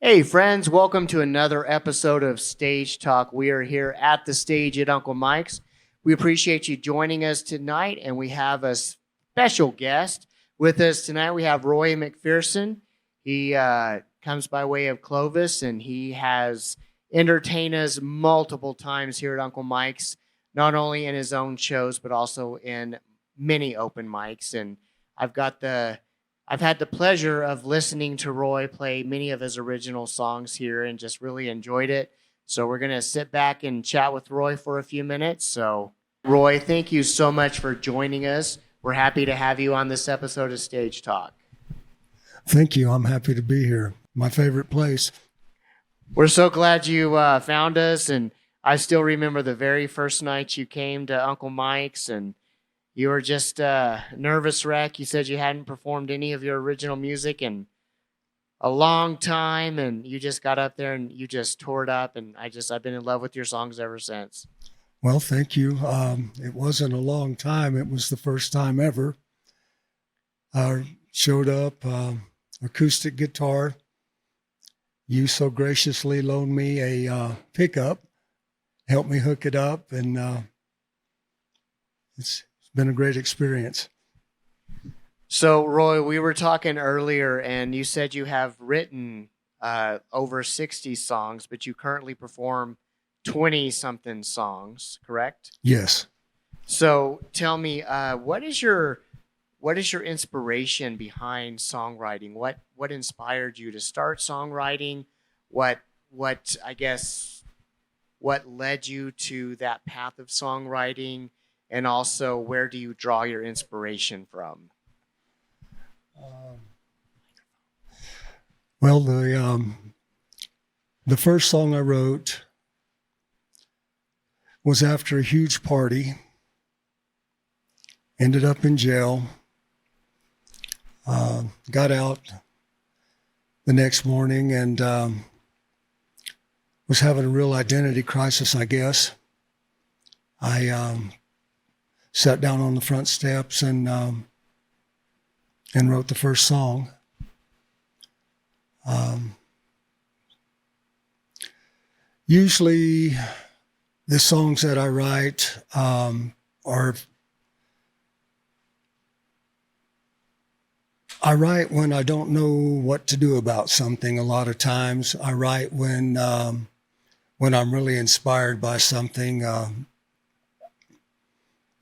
Hey, friends, welcome to another episode of Stage Talk. We are here at the stage at Uncle Mike's. We appreciate you joining us tonight, and we have a special guest with us tonight. We have Roy McPherson. He comes by way of Clovis, and he has entertained us multiple times here at Uncle Mike's, not only in his own shows, but also in many open mics. And I've had the pleasure of listening to Roy play many of his original songs here and just really enjoyed it. So we're going to sit back and chat with Roy for a few minutes. So, Roy, thank you so much for joining us. We're happy to have you on this episode of Stage Talk. Thank you. I'm happy to be here. My favorite place. We're so glad you found us. And I still remember the very first night you came to Uncle Mike's, and you were just a nervous wreck. You said you hadn't performed any of your original music in a long time, and you just got up there and you just tore it up. And I've been in love with your songs ever since. Well, thank you. It wasn't a long time. It was the first time ever. I showed up, acoustic guitar. You so graciously loaned me a pickup, helped me hook it up, and it's been a great experience. So, Roy, we were talking earlier, and you said you have written over 60 songs, but you currently perform 20-something songs, correct? Yes. So, tell me, what is your inspiration behind songwriting? What inspired you to start songwriting? What led you to that path of songwriting? And also, where do you draw your inspiration from? Well, the first song I wrote was after a huge party. Ended up in jail. Got out the next morning and was having a real identity crisis, I guess. I sat down on the front steps and wrote the first song. Usually the songs that I write I write when I don't know what to do about something. A lot of times I write when I'm really inspired by something,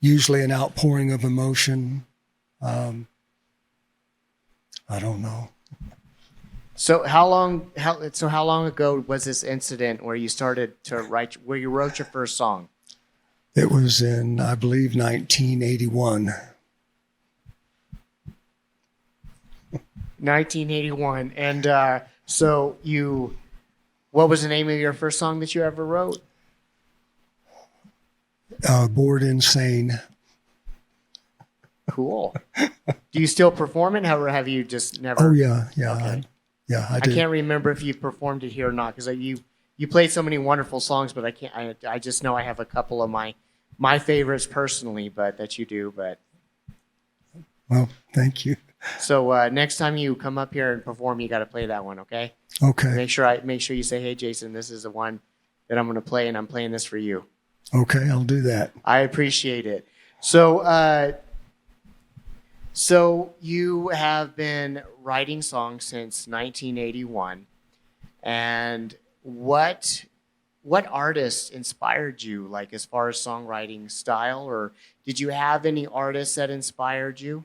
usually an outpouring of emotion. I don't know. So how long ago was this incident where you started to write, where you wrote your first song? It was in, I believe, 1981. 1981. And what was the name of your first song that you ever wrote? Bored Insane. Cool. Do you still perform it, or have you just never? Oh, yeah. Okay. I do. I can't remember if you performed it here or not, because you played so many wonderful songs, but I just know I have a couple of my favorites personally, but that you do. But well, thank you. so next time you come up here and perform, you got to play that one, okay? Okay. Make sure you say, "Hey, Jason, this is the one that I'm going to play, and I'm playing this for you." Okay, I'll do that. I appreciate it. So you have been writing songs since 1981, and what artists inspired you, like as far as songwriting style, or did you have any artists that inspired you?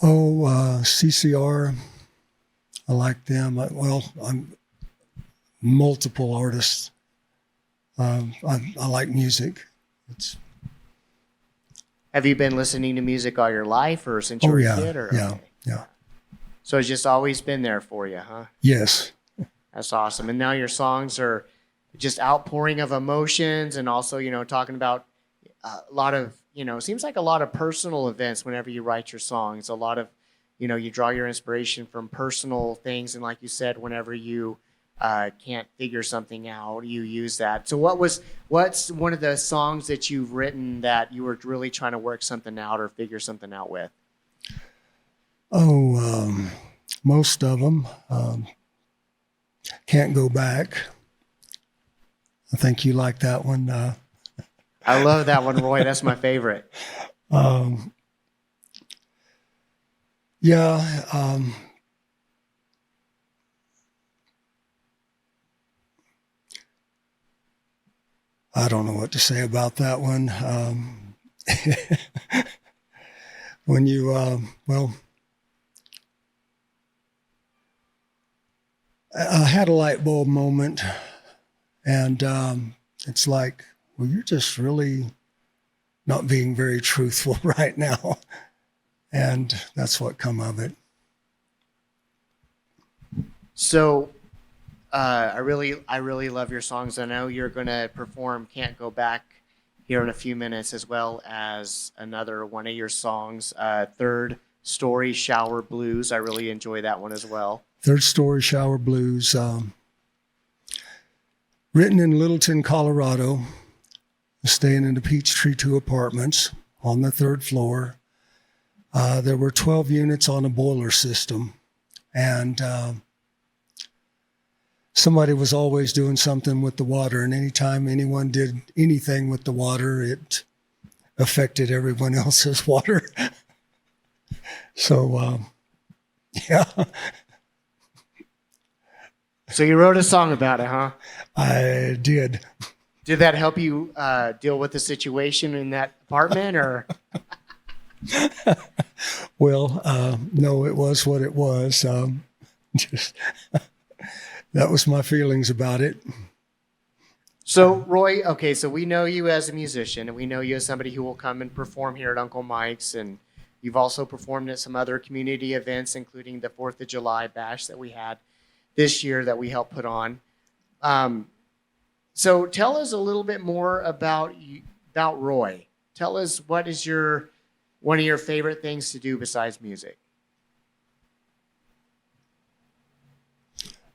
Oh, CCR. I like them. I'm multiple artists. I like music. Have you been listening to music all your life, or since you were a kid? Or? Yeah, Okay. yeah. So it's just always been there for you, huh? Yes. That's awesome. And now your songs are just outpouring of emotions, and also, talking about a lot of, it seems like a lot of personal events whenever you write your songs. A lot of, you draw your inspiration from personal things. And like you said, whenever you can't figure something out, you use that. So what's one of the songs that you've written that you were really trying to work something out or figure something out with? Oh, most of them. Can't Go Back. I think you like that one. I love that one, Roy. That's my favorite. Yeah. I don't know what to say about that one. When you, well, I had a light bulb moment, and it's like, well, you're just really not being very truthful right now. And that's what come of it. So I really love your songs. I know you're going to perform Can't Go Back here in a few minutes, as well as another one of your songs, Third Story Shower Blues. I really enjoy that one as well. Third Story Shower Blues, written in Littleton, Colorado, staying in the Peachtree 2 apartments on the 3rd floor. There were 12 units on a boiler system, and somebody was always doing something with the water, and anytime anyone did anything with the water, it affected everyone else's water. So, yeah. So you wrote a song about it, huh? I did. Did that help you deal with the situation in that apartment, or? Well, no, it was what it was. Just that was my feelings about it. So, Roy, okay, so we know you as a musician, and we know you as somebody who will come and perform here at Uncle Mike's, and you've also performed at some other community events, including the 4th of July bash that we had this year that we helped put on. So tell us a little bit more about Roy. Tell us, what is one of your favorite things to do besides music?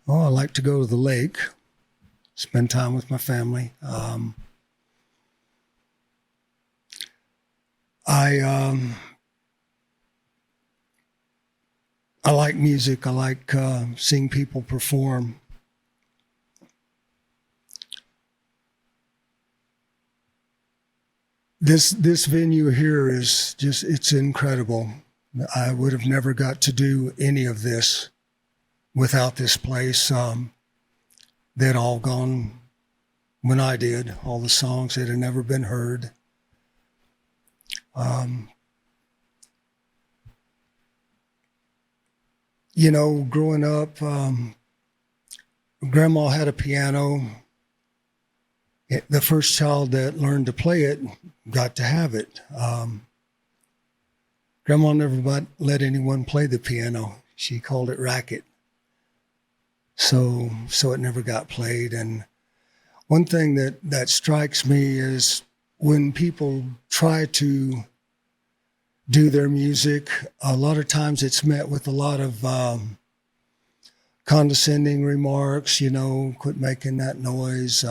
Oh, I like to go to the lake, spend time with my family. I like music. I like seeing people perform. This venue here is just, it's incredible. I would have never got to do any of this without this place. They'd all gone when I did, all the songs that had never been heard. You know, growing up, Grandma had a piano. The first child that learned to play it got to have it. Grandma never let anyone play the piano. She called it racket. So it never got played. And one thing that strikes me is when people try to do their music, a lot of times it's met with a lot of condescending remarks, you know, quit making that noise.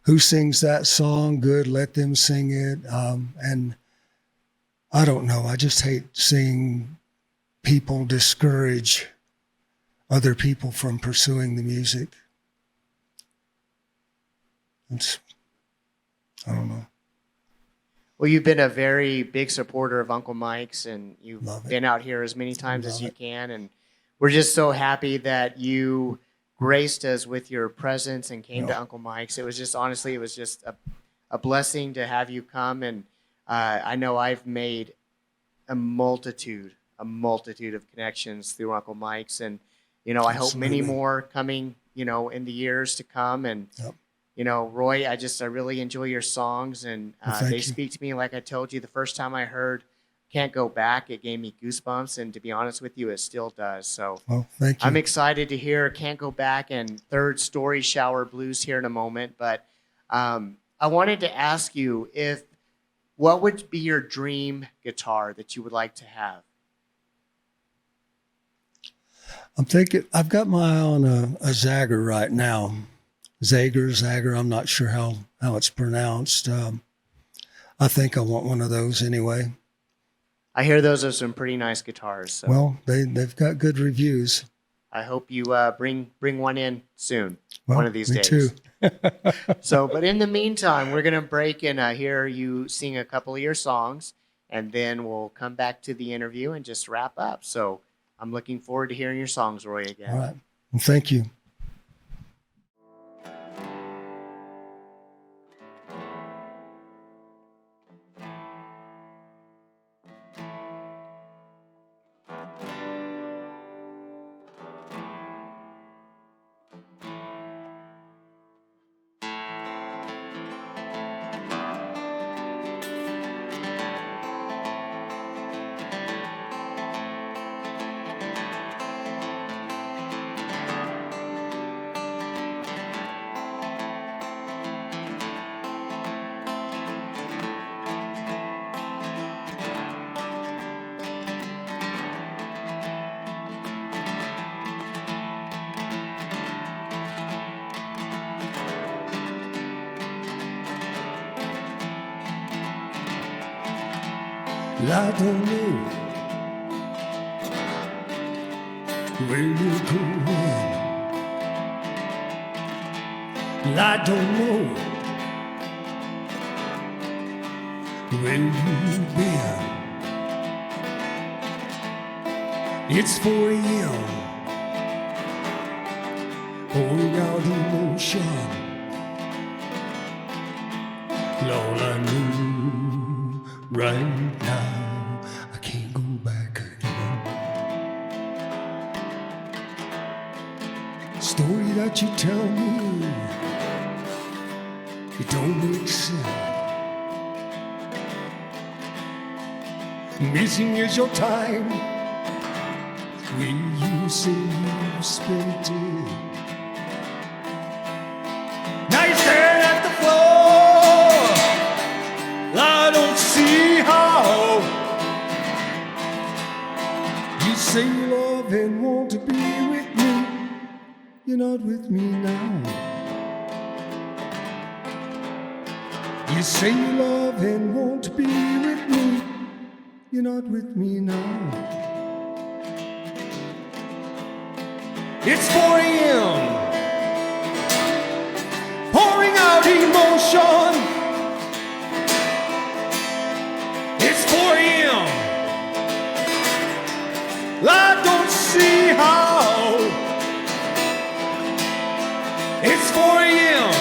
Who sings that song? Good, let them sing it. And I don't know, I just hate seeing people discourage other people from pursuing the music. I don't know. Well, you've been a very big supporter of Uncle Mike's, and you've been out here as many times as you can. And we're just so happy that you graced us with your presence and came to Uncle Mike's. It was just, honestly, it was just a blessing to have you come. And I know I've made a multitude of connections through Uncle Mike's. And, you know, I hope many more coming, you know, in the years to come. And, you know, Roy, I really enjoy your songs, and they speak to me. Like I told you, the first time I heard Can't Go Back, it gave me goosebumps, and to be honest with you, it still does. So thank you. I'm excited to hear Can't Go Back and Third Story Shower Blues here in a moment. But I wanted to ask you, what would be your dream guitar that you would like to have? I'm thinking, I've got my eye on a Zager right now. Zager, I'm not sure how it's pronounced. I think I want one of those anyway. I hear those are some pretty nice guitars. So Well, they've got good reviews. I hope you bring one in soon, Well, one of these me days. too. So, but in the meantime, we're going to break and hear you sing a couple of your songs, and then we'll come back to the interview and just wrap up. So I'm looking forward to hearing your songs, Roy, again. All right. Well, thank you. I don't know where you're going. I don't know where you've been. It's 4 a.m. pouring out emotion. All I knew right now, I can't go back again. Story that you tell me, it don't make sense. Missing is your time when you say you spent it. Now you're staring at the floor. I don't see how. You say you love and want to be with me. You're not with me now. You say you love and want to be with me. You're not with me now. It's 4 a.m. pouring out emotion. It's 4 a.m. I don't see how. It's 4 a.m.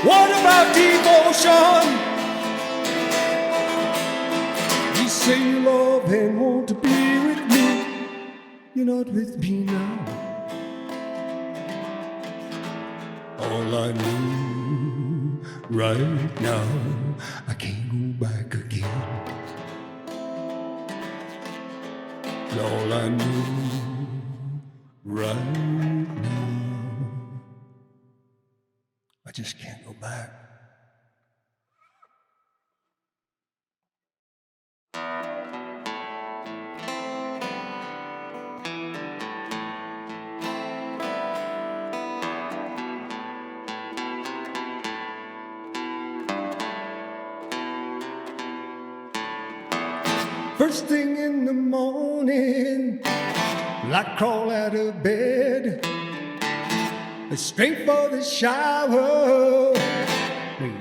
What about devotion? You say you love and want to be with me. You're not with me now. All I knew right now, I can't go back again. All I knew right now, I just can't go back. First thing in the morning, I crawl out of bed, straight for the shower,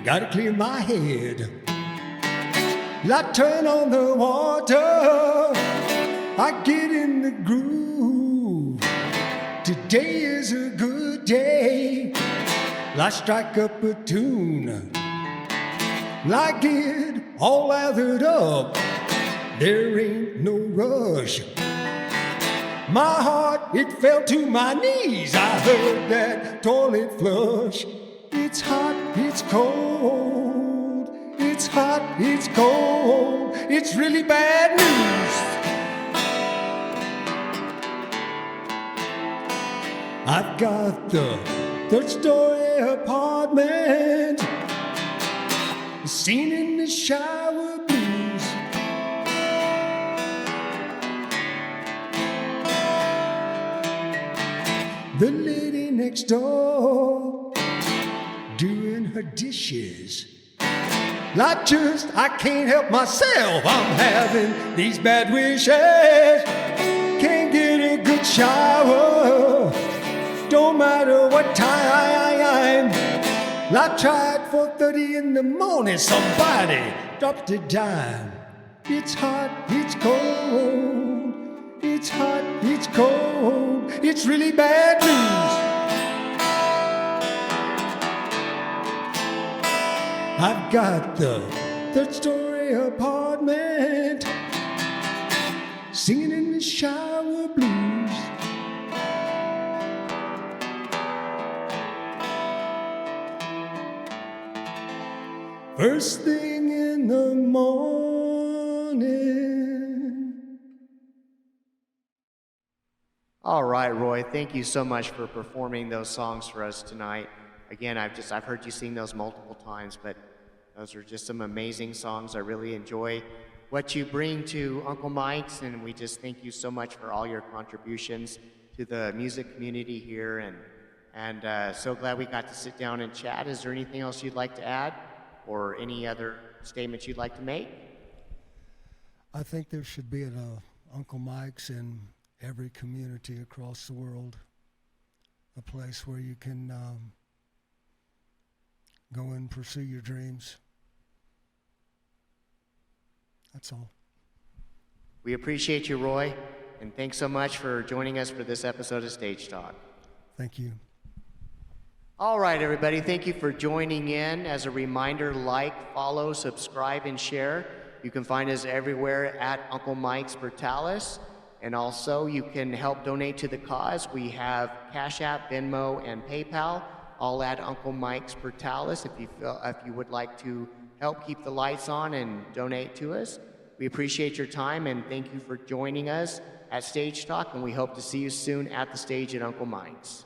gotta clear my head. I turn on the water, I get in the groove. Today is a good day, I strike up a tune. I get all lathered up, there ain't no rush. My heart, it fell to my knees. I heard that toilet flush. It's hot, it's cold. It's hot, it's cold. It's really bad news. I've got the third-story apartment, scene in the shower blues. The lady next door doing her dishes. Not just, I can't help myself. I'm having these bad wishes. Can't get a good shower. Don't matter what time. I tried 4:30 in the morning. Somebody dropped a dime. It's hot, it's cold. It's hot, it's cold. It's really bad news. I've got the third-story apartment, singing in the shower blues. First thing in the morning. All right, Roy, thank you so much for performing those songs for us tonight. Again, I've heard you sing those multiple times, but those are just some amazing songs. I really enjoy what you bring to Uncle Mike's, and we just thank you so much for all your contributions to the music community here, and so glad we got to sit down and chat. Is there anything else you'd like to add, or any other statements you'd like to make? I think there should be an Uncle Mike's in every community across the world, a place where you can go and pursue your dreams. That's all. We appreciate you, Roy, and thanks so much for joining us for this episode of Stage Talk. Thank you. All right, everybody, thank you for joining in. As a reminder, like, follow, subscribe, and share. You can find us everywhere at Uncle Mike's Portales. And also, you can help donate to the cause. We have Cash App, Venmo, and PayPal, all at Uncle Mike's Portales. If you would like to help keep the lights on and donate to us, we appreciate your time, and thank you for joining us at Stage Talk, and we hope to see you soon at the stage at Uncle Mike's.